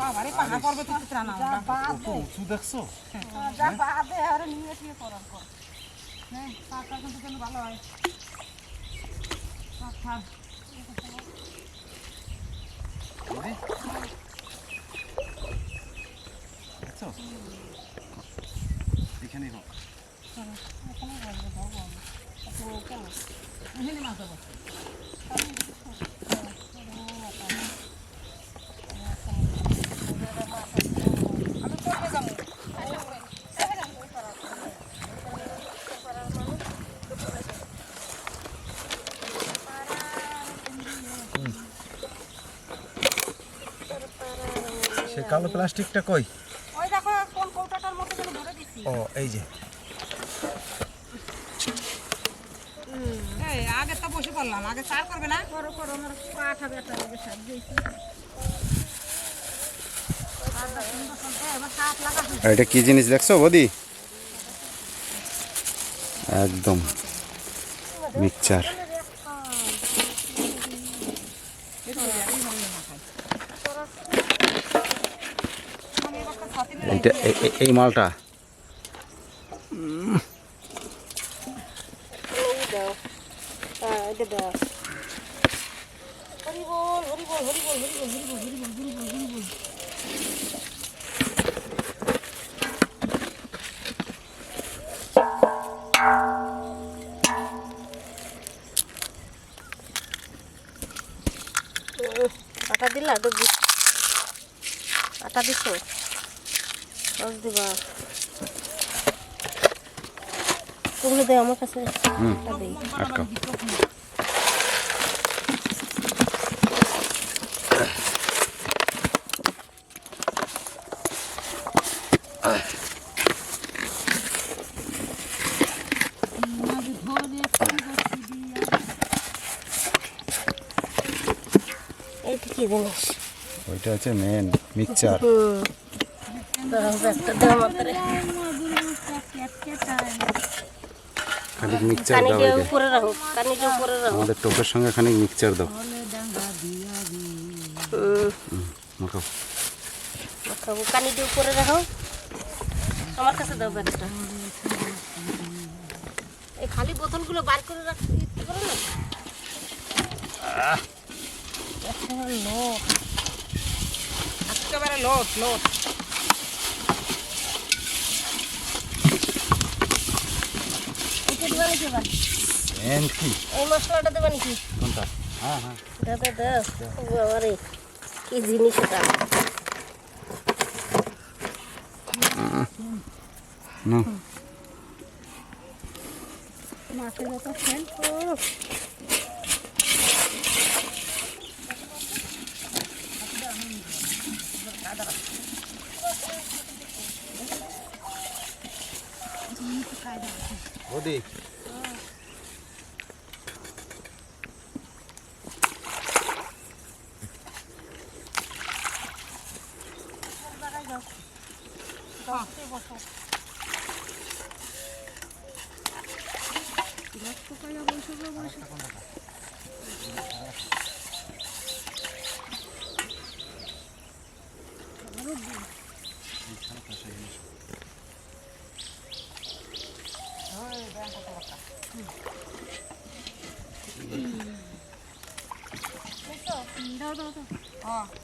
বাবারে পাহা করবে তো ত্রাণ উঁচু দেখছো? যা বাদে আর নিয়ে দিয়ে করার পর হ্যাঁ পাকা কিন্তু যেন ভালো হয় দেখছো? এখানেই হোক। এখানে মাছ হবে আমি করবে যাবো সে কালো প্লাস্টিকটা কই? ওই দেখো কোন কৌটাটার মধ্যে যেন ভরে দিছি ও এই যে এই আগে তো বসে পড়লাম আগে চার করবে না করো করো আমার পাঠা ব্যথা লাগে সব দিয়েছি এটা কি জিনিস দেখছো বদি? একদম মিক্সচার। এইটা এই মালটা আটা দিলা ডুবি আটা দিছো রস দিবা তুমি দে আমার কাছে আটা দেই আটকাও। এইটা কি জিনিস ওইটা হচ্ছে মেন মিক্সচার। একটা দাও মাত্রে খানিক মিক্সচার দাও। কানিটা এই যে উপরে রাখো কানিটা উপরে রাখো আমাদের টপের সঙ্গে খানিক মিক্সচার দাও। মাখাও। খাবো কানিটা উপরে রাখো আমার কাছে দাও ব্যাগটা এই খালি বোতলগুলো বার করে রাখতে পারো না একেবারে লোট লোট এটা দিবা নাকি এবার? এনকি এই মশলাটা দেবা নাকি কোনটা? হ্যাঁ হ্যাঁ দাদা দাও বাবারে কি জিনিস এটা না মাছের মতো ফেল বদি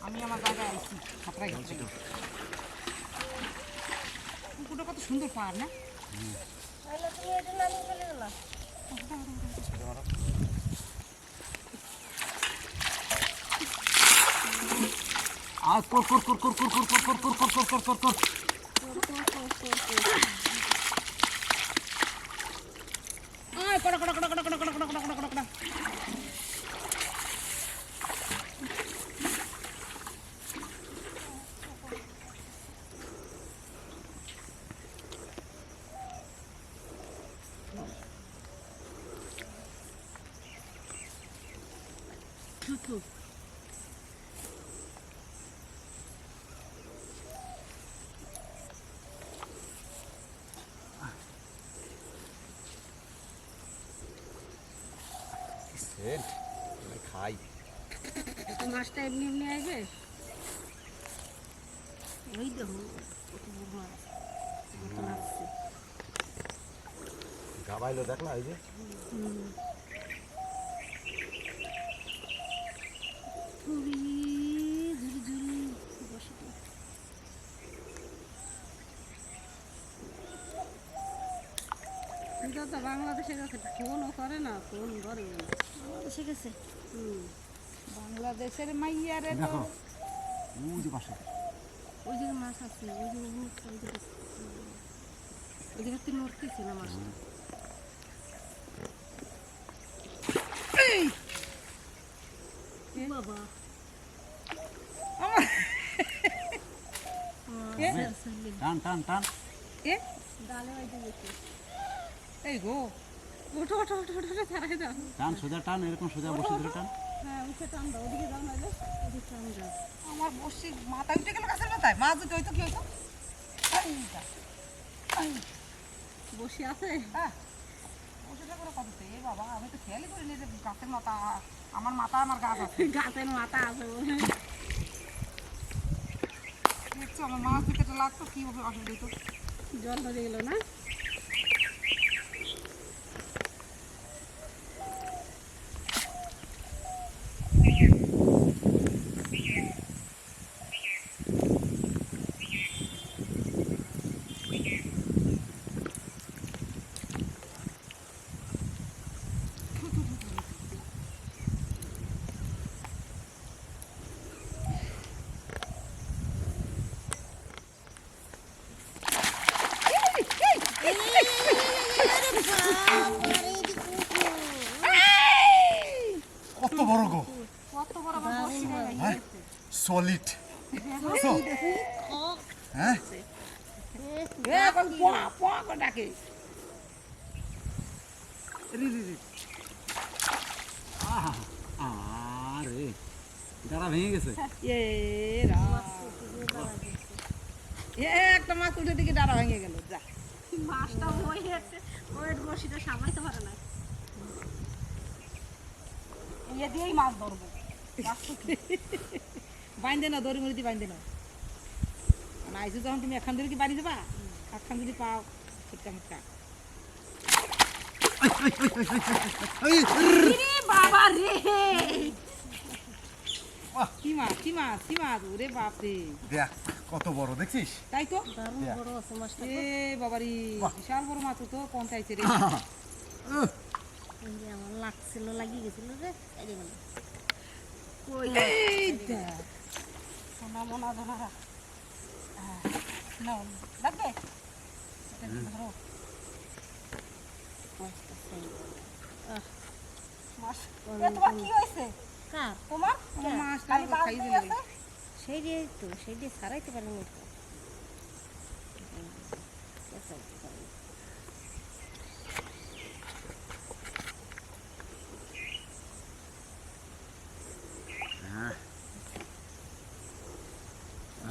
আমি আমার জায়গায় আইছি খাতরাই পুকুরটা কত সুন্দর পার না আজ কর কর কর কর কর কর কর কর কর কর কর কর আয় কড়া কড়া কড়া কড়া কড়া কড়া কড়া কড়া কড়া কড়া খাই মাছটা এমনি এমনি আসবে ওই দেখো কত বড় মাছ কত লাগছে গাবাইলো দেখলা এই যে খুবই ঝুরি ঝুরি বসে এটা তো বাংলাদেশে গেছে ফোনও করে না ফোন করে না এসে গেছে বাংলাদেশের মাইয়ারে তো দেখো ওই যে পাশে ওই জায়গায় মাছ আছে ওই জায়গায় ওই জায়গায় তুই নড়তেছে না মাছটা বাবা টান টান টান এ ডালে বাইতে গেছে এই গো ওঠো ওঠো ওঠো ওঠো ছাড়াই দাও টান সোজা টান এরকম সোজা বসে ধরে টান হ্যাঁ উঠে টান দাও ওদিকে যাও না ওদিকে টান যাও আমার বসি মাথা উঠে গেল গাছের মাথায় মাছ যদি হইতো কি হইতো বসি আছে হ্যাঁ বসে থাকো কত এ বাবা আমি তো খেয়ালই করিনি যে গাছের মাথা আমার মাথা আমার গাছ আছে গাছের মাথা আছে দেখছো আমার মাছ দিতে লাগতো কি অসুবিধা হতো জল ধরে গেল না কত বড় গো কত বড় আমার বসি হ্যাঁ সলিড হ্যাঁ এ কই পোয়া পোয়া করে ডাকে রি রি রি আরে দাঁড়া ভেঙে গেছে এ একটা মাছ উঠে দিকে ডাড়া ভেঙে গেল যা মাছটা ওই আছে ওই বসিটা সামাইতে পারে না ইয়ে দিয়েই মাছ ধরবো বাইন্দে না দড়ি মুড়ি দিয়ে বাইন্দে না আইসো যখন তুমি এখান থেকে কি বাড়ি যাবা একখান যদি পাও ফুটকা মুটকা বাবা রে কি মাছ কি মাছ কি মাছ ওরে বাপরে দেখ কত বড় দেখছিস তাই তো দারুণ বড় আছে মাছটা এ বাবারি বিশাল বড় মাছ তো পৌঁছাইছে রে এই যে আমার লাগছিল লাগিয়ে গেছিল রে এই যে গেল এই দেখ সোনা মোনা ধরা না লাগবে ধরো মাছটা সেই মাছ এ তোমার কি হয়েছে কার তোমার মাছটা খাই দিলে সেই দিয়ে তো সেই দিয়ে সারাইতে পারেনি তো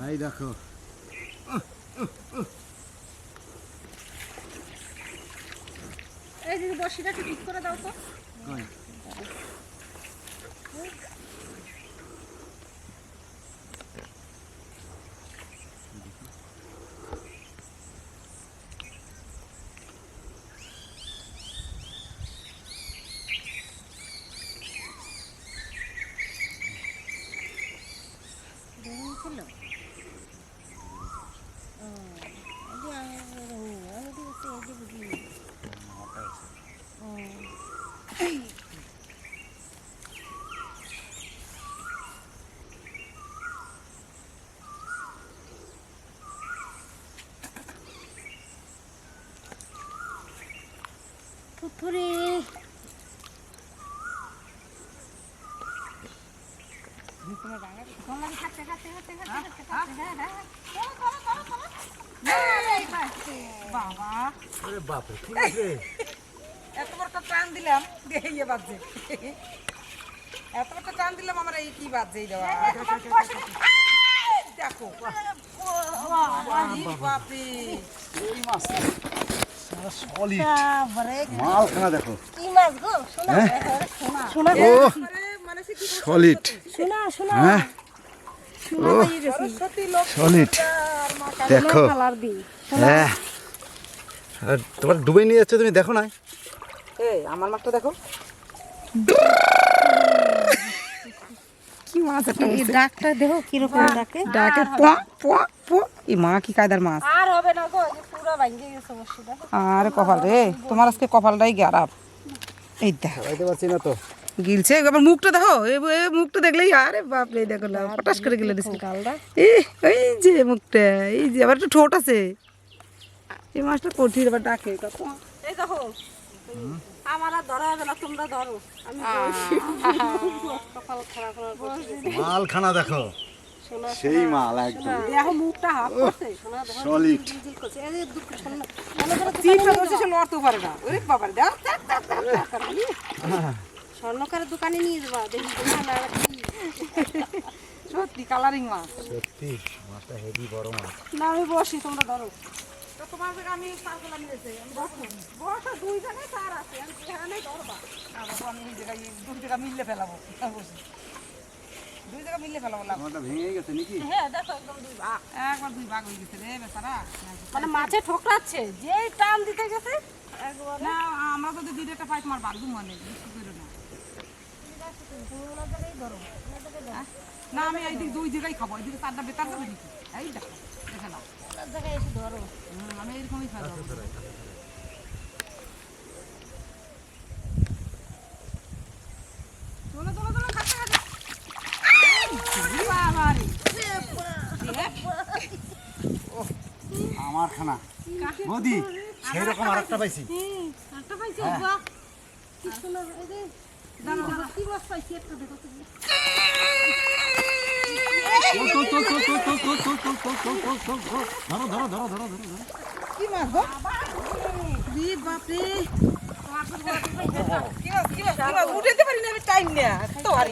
এই দেখো এই যে বসিটা ঠিক করে দাও তো কই দেখুন ছিল ও আমি দিয়েছি এই যে বুঝি ও পুকুরে তোমার বাঙালি তোমার খাচ্ছে খাচ্ছে খাচ্ছে খাচ্ছে হ্যাঁ হ্যাঁ বাবা আরে বাপ রে ঠিক আছে এত বড় একটা টান দিলাম দিয়ে ইয়ে বাজছে এত বড় একটা টান দিলাম আমার এই কি বাজছে এই দেওয়া দেখো বাপরে এই মাছ সলিড বাবারে মাল খানা দেখো কি মাছ গো শোনা শোনা ও মানে সে কি সলিড শোনা শোনা হ্যাঁ সলিড দেখো কালার দিই হ্যাঁ আর তোমার ডুবে নিয়ে যাচ্ছে তুমি দেখো না এই আমার মাছটা দেখো কি মাছ একটা এই ডাকটা দেখো কিরকম ডাকে ডাকে পোয়া পোয়া পোয়া এই মা কি কায়দার মাছ আর হবে না গো এই যে পুরো ভাঙে গেছে বসে দেখো আরে কপাল রে তোমার আজকে কপালটাই খারাপ এই দেখো খাইতে পারছি না তো গিলছে আবার মুখটা দেখো এই মুখটা দেখলেই আরে বাপ রে দেখো না পটাশ করে গেলে দিচ্ছে গালটা এই যে মুখটা এই যে আবার একটু ঠোঁট আছে এই মাছটা কঠিন আবার ডাকে এই দেখো আমার আর ধরা হবে না তোমরা ধরো আমি কপাল খারাপ করে মালখানা দেখো সেই মাল একদম দেখো মুখটা হাফ করছে সলিড জিল করছে এই যে দুঃখ শোনো মনে করো চিপটা ধরছে সে লড়তেও পারে না ওরে বাবা রে দেখ স্বর্ণকারের দোকানে নিয়ে যাবা দেখি না সত্যি কালারিং মাছ সত্যি মাছটা হেভি বড় মাছ না আমি বসি তোমরা ধরো তো তোমার থেকে আমি সারগুলা নিয়েছি আমি বসো দুই জায়গায় সার আছে আমি যেখানে ধরবা আমি এই জায়গায় দুই জায়গা মিললে ফেলাবো বসি দুই জায়গা মিললে ফেলাবো লাভ আমারটা ভেঙে গেছে নাকি হ্যাঁ দেখো একদম দুই ভাগ একবার দুই ভাগ হয়ে গেছে রে বেচারা মানে মাছে ঠোকরাচ্ছে যেই টান দিতে গেছে একবার না আমরা যদি দুই একটা পাই তোমার বাগদু মানে কিছু করো না না আমি এইদিক দুই জায়গায় খাবো এইদিকে চারটা বেকার যাবে নাকি এই দেখো দেখে নাও জায়গায় এসে ধরো আমি এরকমই খাবো চলো চলো চলো খাচ্ছে খাচ্ছে বাবা রে আমার খানা বৌদি সেই রকম আরেকটা পাইছি একটা পাইছো বাহ কি সুন্দর এই যে দাঁড়া কি মাছ পাইছি একটা দেখো তুমি ধরো ধরো ধরো ধরো ধরো কি মাছ গো রে বাপ রে কি মাছ উঠাইতে পারি না আমি টাইম না তো হারি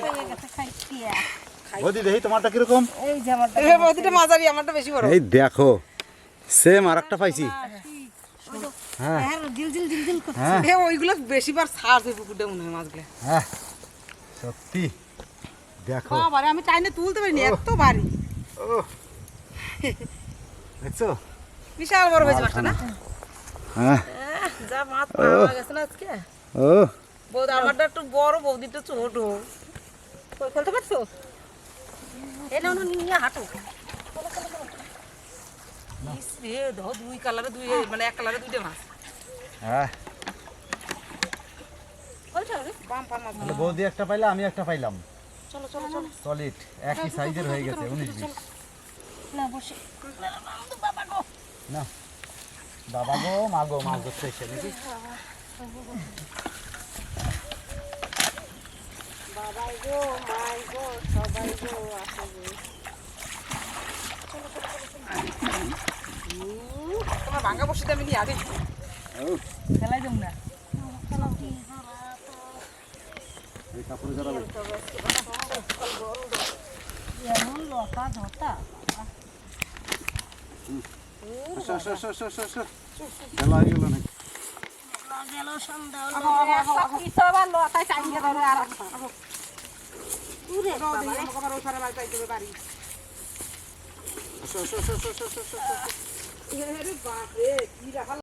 বৌদি দেখি তোমারটা কিরকম এই যে আমার এই বদিটা মাঝারি আমারটা বেশি বড় এই দেখো সেম আরেকটা পাইছি হ্যাঁ হ্যাঁ জিল জিল জিল জিল করছে হ্যাঁ এ ওইগুলো বেশিবার সার্চ হয়ে পুকুরটা মনে হয় মাছগুলো হ্যাঁ সত্যি দেখো বাবারে আমি টাইনে তুলতে পারিনি এত ভারী ও দেখছো বিশাল বড় হয়েছে মাছটা না হ্যাঁ যা মাছ পাওয়া গেছে না আজকে ও বৌদি আমারটা একটু বড় বৌদিটা ছোট কই ফেলতে পারছো এই নাও না নিয়ে হাঁটো ইস রে দেখো দুই কালারে দুই মানে এক কালারে দুইটা মাছ হ্যাঁ বলছো রে বাম পার মাছ তাহলে বৌদি একটা পাইলা আমি একটা পাইলাম চলো চলো চলো সলিড একই সাইজের হয়ে গেছে 19-20 না বসে বাবা গো না বাবা গো মা গো মাছ ধরতে এসে নাকি বাবাই গো মাই গো সবাই গো আসে গো তোমার ভাঙা বসিতে আমি নিয়ে আগে ও খেলাই যাবো না এই কাপড়ে জড়াবে এমন লতা ধতা আসো আসো আসো আসো আসো আসো খেলা হয়ে গেল নাকি গেল সন্ধ্যা কিছু আবার লতায় চাইলে ধরে আর উরে আবার ওই পারে মাছ পাইতে হবে বাড়ি আসো আসো আসো আসো আসো আসো বাপ রে কি রাখা